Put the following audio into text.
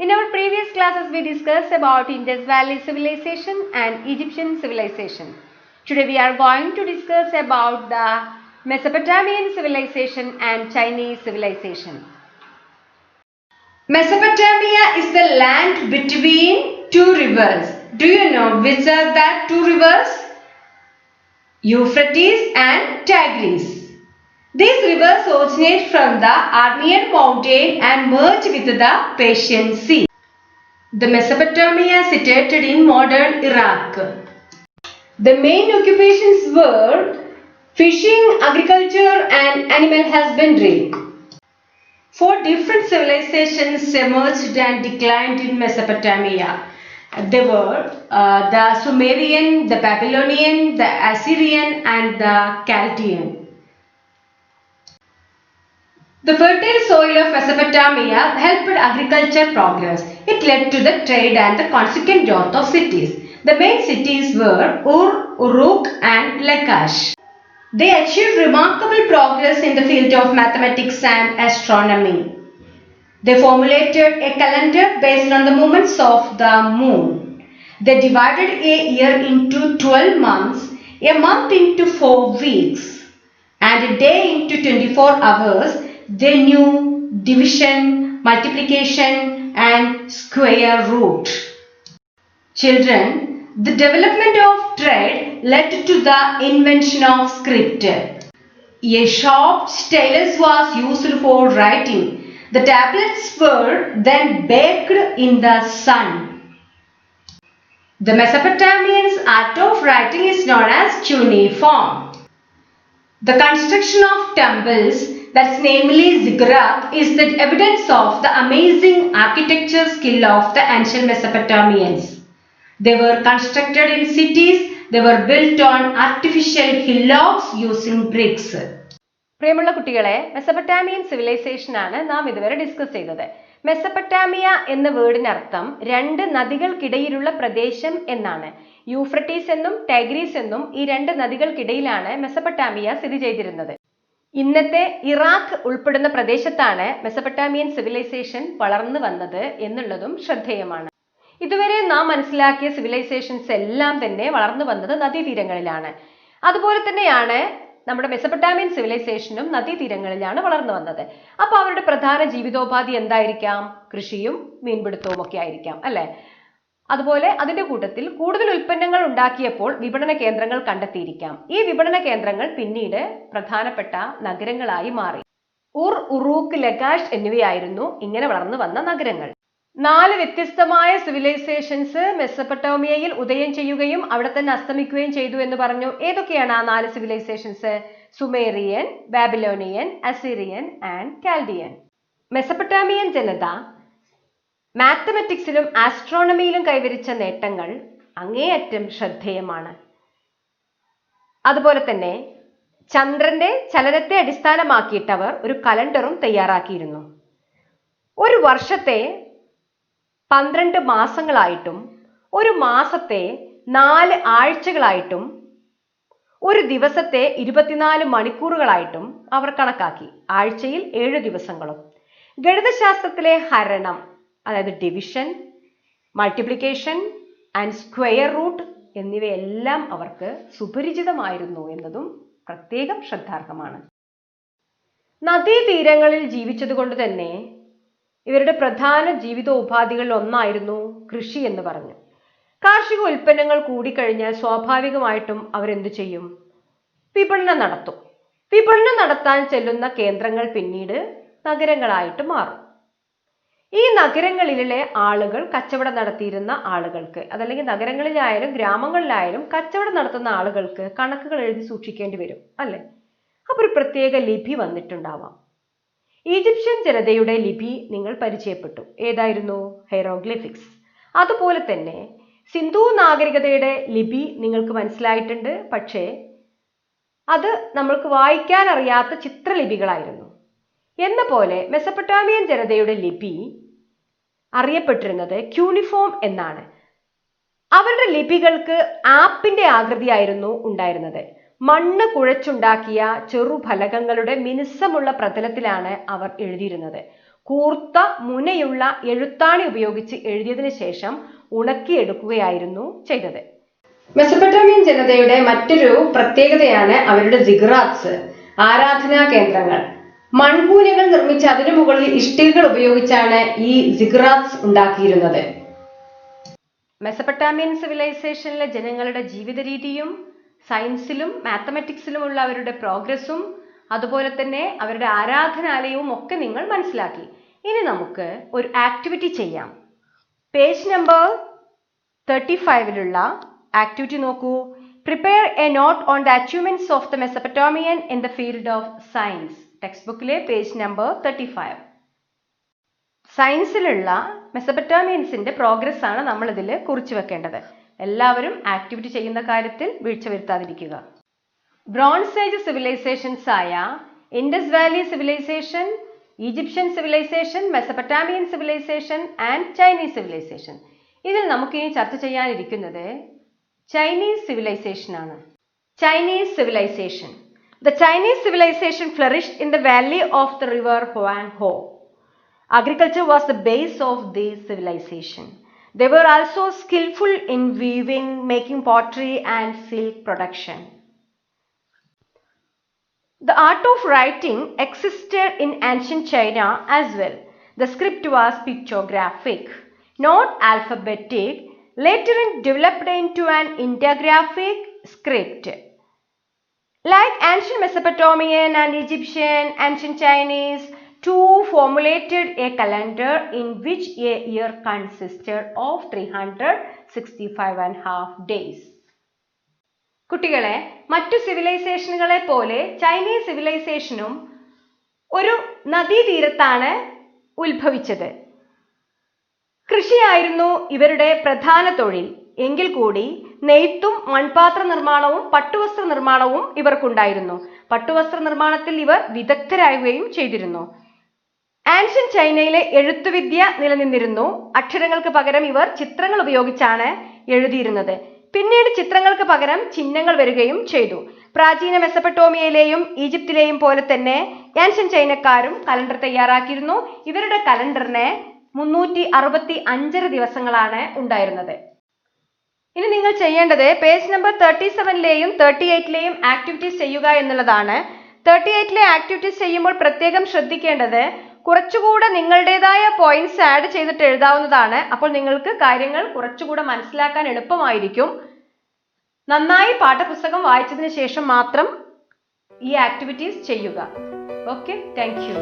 In our previous classes, we discussed about Indus Valley Civilization and Egyptian civilization. Today, we are going to discuss about the Mesopotamian civilization and Chinese civilization. Mesopotamia is the land between two rivers. Do you know which are that two rivers? Euphrates and Tigris. These rivers originate from the Armenian mountain and merge with the Persian Sea. The Mesopotamia is situated in modern Iraq. The main occupations were fishing, agriculture and animal husbandry. Four different civilizations emerged and declined in Mesopotamia. They were the Sumerian, the Babylonian, the Assyrian and the Chaldean. The fertile soil of Mesopotamia helped agriculture progress. It led to the trade and the consequent growth of cities. The main cities were Ur, Uruk and Lakash. They achieved remarkable progress in the field of mathematics and astronomy. They formulated a calendar based on the movements of the moon. They divided a year into 12 months, a month into 4 weeks, and a day into 24 hours. They knew division, multiplication and square root. Children, the development of trade led to the invention of script. A sharp stylus was used for writing. The tablets were then baked in the sun. The Mesopotamians' art of writing is known as cuneiform. The construction of temples, that's namely ziggurat, is the evidence of the amazing architecture skill of the ancient Mesopotamians. They were constructed in cities. They were built on artificial hillocks using bricks. പ്രിയമുള്ള കുട്ടികളെ, Mesopotamian civilisation ആണ് നാം ഇതുവരെ discuss ചെയ്തത്. മെസപ്പൊട്ടാമിയ എന്ന വേർഡിനർത്ഥം രണ്ട് നദികൾക്കിടയിലുള്ള പ്രദേശം എന്നാണ്. യൂഫ്രട്ടീസ് എന്നും ടൈഗ്രീസ് എന്നും ഈ രണ്ട് നദികൾക്കിടയിലാണ് മെസപ്പൊട്ടാമിയ സ്ഥിതി ചെയ്തിരുന്നത്. ഇന്നത്തെ ഇറാഖ് ഉൾപ്പെടുന്ന പ്രദേശത്താണ് മെസപ്പൊട്ടാമിയൻ സിവിലൈസേഷൻ വളർന്നു വന്നത് എന്നുള്ളതും ശ്രദ്ധേയമാണ്. ഇതുവരെ നാം മനസ്സിലാക്കിയ സിവിലൈസേഷൻസ് എല്ലാം തന്നെ വളർന്നു വന്നത് നദീതീരങ്ങളിലാണ്. അതുപോലെ തന്നെയാണ് നമ്മുടെ മെസപ്പൊട്ടാമിയൻ സിവിലൈസേഷനും നദീതീരങ്ങളിലാണ് വളർന്നു വന്നത്. അപ്പോൾ അവരുടെ പ്രധാന ജീവിതോപാധി എന്തായിരിക്കാം? കൃഷിയും മീൻപിടുത്തവും ഒക്കെ ആയിരിക്കാം, അല്ലെ? അതുപോലെ അതിന്റെ കൂട്ടത്തിൽ കൂടുതൽ ഉൽപ്പന്നങ്ങൾ ഉണ്ടാക്കിയപ്പോൾ വിപണന കേന്ദ്രങ്ങൾ കണ്ടെത്തിയിരിക്കാം. ഈ വിപണന കേന്ദ്രങ്ങൾ പിന്നീട് പ്രധാനപ്പെട്ട നഗരങ്ങളായി മാറി. ഉർ, ഉറൂക്ക്, ലഗാഷ് എന്നിവയായിരുന്നു ഇങ്ങനെ വളർന്നു വന്ന നഗരങ്ങൾ. 4 വ്യത്യസ്തമായ സിവിലൈസേഷൻസ് മെസപ്പൊട്ടാമിയയിൽ ഉദയം ചെയ്യുകയും അവിടെ തന്നെ അസ്തമിക്കുകയും ചെയ്തു എന്ന് പറഞ്ഞു. ഏതൊക്കെയാണ് ആ 4 civilisations? Sumerian, Babylonian, Assyrian and Chaldean. Mesopotamian ജനത മാത്തമാറ്റിക്സിലും ആസ്ട്രോണമിയിലും കൈവരിച്ച നേട്ടങ്ങൾ അങ്ങേയറ്റം ശ്രദ്ധേയമാണ്. അതുപോലെ തന്നെ ചന്ദ്രന്റെ ചലനത്തെ അടിസ്ഥാനമാക്കിയിട്ട് അവർ ഒരു കലണ്ടറും തയ്യാറാക്കിയിരുന്നു. ഒരു വർഷത്തെ 12 മാസങ്ങളായിട്ടും ഒരു മാസത്തെ 4 ആഴ്ചകളായിട്ടും ഒരു ദിവസത്തെ 24 മണിക്കൂറുകളായിട്ടും അവർ കണക്കാക്കി. ആഴ്ചയിൽ 7 ദിവസങ്ങളും. ഗണിതശാസ്ത്രത്തിലെ ഹരണം, അതായത് division, multiplication and square root എന്നിവയെല്ലാം അവർക്ക് സുപരിചിതമായിരുന്നു എന്നതും പ്രത്യേകം ശ്രദ്ധാർഹമാണ്. നദീതീരങ്ങളിൽ ജീവിച്ചതുകൊണ്ട് തന്നെ ഇവരുടെ പ്രധാന ജീവിതോപാധികളിൽ ഒന്നായിരുന്നു കൃഷി എന്ന് പറഞ്ഞു. കാർഷിക ഉൽപ്പന്നങ്ങൾ കൂടിക്കഴിഞ്ഞാൽ സ്വാഭാവികമായിട്ടും അവരെന്തു ചെയ്യും? വിപണനം നടത്തും. വിപണനം നടത്താൻ ചെല്ലുന്ന കേന്ദ്രങ്ങൾ പിന്നീട് നഗരങ്ങളായിട്ട് മാറും. ഈ നഗരങ്ങളിലെ ആളുകൾ കച്ചവടം നടത്തിയിരുന്ന ആളുകൾക്ക്, അതല്ലെങ്കിൽ നഗരങ്ങളിലായാലും ഗ്രാമങ്ങളിലായാലും കച്ചവടം നടത്തുന്ന ആളുകൾക്ക് കണക്കുകൾ എഴുതി സൂക്ഷിക്കേണ്ടി വരും, അല്ലെ? അപ്പോൾ ഒരു പ്രത്യേക ലിപി വന്നിട്ടുണ്ടാവാം. ഈജിപ്ഷ്യൻ ജനതയുടെ ലിപി നിങ്ങൾ പരിചയപ്പെട്ടു. ഏതായിരുന്നു? ഹൈറോഗ്ലിഫിക്സ്. അതുപോലെ തന്നെ സിന്ധു നാഗരികതയുടെ ലിപി നിങ്ങൾക്ക് മനസ്സിലായിട്ടുണ്ട്. പക്ഷേ അത് നമ്മൾക്ക് വായിക്കാൻ അറിയാത്ത ചിത്രലിപികളായിരുന്നു. എന്ന പോലെ മെസപ്പൊട്ടാമിയൻ ജനതയുടെ ലിപി അറിയപ്പെട്ടിരുന്നത് ക്യൂണിഫോം എന്നാണ്. അവരുടെ ലിപികൾക്ക് ആപ്പിന്റെ ആകൃതിയായിരുന്നു ഉണ്ടായിരുന്നത്. മണ്ണ് കുഴച്ചുണ്ടാക്കിയ ചെറുഫലകങ്ങളുടെ മിനുസമുള്ള പ്രതലത്തിലാണ് അവർ എഴുതിയിരുന്നത്. കൂർത്ത മുനയുള്ള എഴുത്താണി ഉപയോഗിച്ച് എഴുതിയതിനു ശേഷം ഉണക്കിയെടുക്കുകയായിരുന്നു ചെയ്തത്. മെസൊപ്പൊട്ടേമിയൻ ജനതയുടെ മറ്റൊരു പ്രത്യേകതയാണ് അവരുടെ സിഗ്റാറ്റ്സ്, ആരാധനാ കേന്ദ്രങ്ങൾ. മൺകൂനകൾ നിർമ്മിച്ച് അതിനു മുകളിൽ ഇഷ്ടികകൾ ഉപയോഗിച്ചാണ് ഈ സിഗ്റാറ്റ്സ് ഉണ്ടാക്കിയിരുന്നത്. മെസൊപ്പൊട്ടേമിയൻ സിവിലൈസേഷനിലെ ജനങ്ങളുടെ ജീവിത രീതിയും സയൻസിലും മാത്തമാറ്റിക്സിലുമുള്ള അവരുടെ പ്രോഗ്രസ്സും അതുപോലെ തന്നെ അവരുടെ ആരാധനാലയവും ഒക്കെ നിങ്ങൾ മനസ്സിലാക്കി. ഇനി നമുക്ക് ഒരു ആക്ടിവിറ്റി ചെയ്യാം. പേജ് നമ്പർ 35 ആക്ടിവിറ്റി നോക്കൂ. Prepare a note on the achievements of the Mesopotamian in the field of science. Text ബുക്കിലെ പേജ് നമ്പർ 35. സയൻസിലുള്ള മെസൊപ്പൊട്ടേമിയൻസിന്റെ പ്രോഗ്രസ് ആണ് നമ്മൾ ഇതിൽ കുറിച്ചു വെക്കേണ്ടത്. എല്ലാവരും ആക്ടിവിറ്റി ചെയ്യുന്ന കാര്യത്തിൽ വീഴ്ച വരുത്താതിരിക്കുക. ബ്രോൺസ് ഏജ് സിവിലൈസേഷൻസ് ആയ Indus valley civilization, Egyptian civilization, Mesopotamian civilization and Chinese civilization. ഇതിൽ നമുക്കിനി ചർച്ച ചെയ്യാനിരിക്കുന്നത് ചൈനീസ് സിവിലൈസേഷൻ ആണ്. Chinese civilization. The Chinese civilization flourished in the valley of the river Huanghe. Agriculture was the base of this civilization. They were also skillful in weaving, making pottery and silk production. The art of writing existed in ancient China as well. The script was pictographic, not alphabetic. Later it developed into an intergraphic script. Like ancient Mesopotamian and Egyptian, ancient Chinese too formulated a calendar in which a year consisted of 365.5 days. കുട്ടികളെ, മറ്റു സിവിലൈസേഷനുകളെ പോലെ Chinese സിവിലൈസേഷനും ഒരു നദീതീരത്താണ് ഉത്ഭവിച്ചത്. കൃഷിയായിരുന്നു ഇവരുടെ പ്രധാന തൊഴിൽ. എങ്കിൽ കൂടി നെയ്ത്തും മൺപാത്ര നിർമ്മാണവും പട്ടുവസ്ത്ര നിർമ്മാണവും ഇവർക്കുണ്ടായിരുന്നു. പട്ടുവസ്ത്ര നിർമ്മാണത്തിൽ ഇവർ വിദഗ്ധരാകുകയും ചെയ്തിരുന്നു. ആൻഷ്യൻ ചൈനയിലെ എഴുത്തുവിദ്യ നിലനിന്നിരുന്നു. അക്ഷരങ്ങൾക്ക് പകരം ഇവർ ചിത്രങ്ങൾ ഉപയോഗിച്ചാണ് എഴുതിയിരുന്നത്. പിന്നീട് ചിത്രങ്ങൾക്ക് പകരം ചിഹ്നങ്ങൾ വരികയും ചെയ്തു. പ്രാചീന മെസൊപ്പൊട്ടേമിയയിലെയും ഈജിപ്തിലെയും പോലെ തന്നെ ആൻഷ്യൻ ചൈനക്കാരും കലണ്ടർ തയ്യാറാക്കിയിരുന്നു. ഇവരുടെ കലണ്ടറിന് 365 ദിവസങ്ങളാണ് ഉണ്ടായിരുന്നത്. ഇനി നിങ്ങൾ ചെയ്യേണ്ടത് പേജ് നമ്പർ 37ലെയും 38ലെയും ആക്ടിവിറ്റീസ് ചെയ്യുക എന്നുള്ളതാണ്. 38ലെ ആക്ടിവിറ്റീസ് ചെയ്യുമ്പോൾ പ്രത്യേകം ശ്രദ്ധിക്കേണ്ടത് കുറച്ചുകൂടെ നിങ്ങളുടേതായ പോയിന്റ്സ് ആഡ് ചെയ്തിട്ട് എഴുതാവുന്നതാണ്. അപ്പോൾ നിങ്ങൾക്ക് കാര്യങ്ങൾ കുറച്ചുകൂടെ മനസ്സിലാക്കാൻ എളുപ്പമായിരിക്കും. നന്നായി പാഠപുസ്തകം വായിച്ചതിന് ശേഷം മാത്രം ഈ ആക്ടിവിറ്റീസ് ചെയ്യുക. Okay, thank you.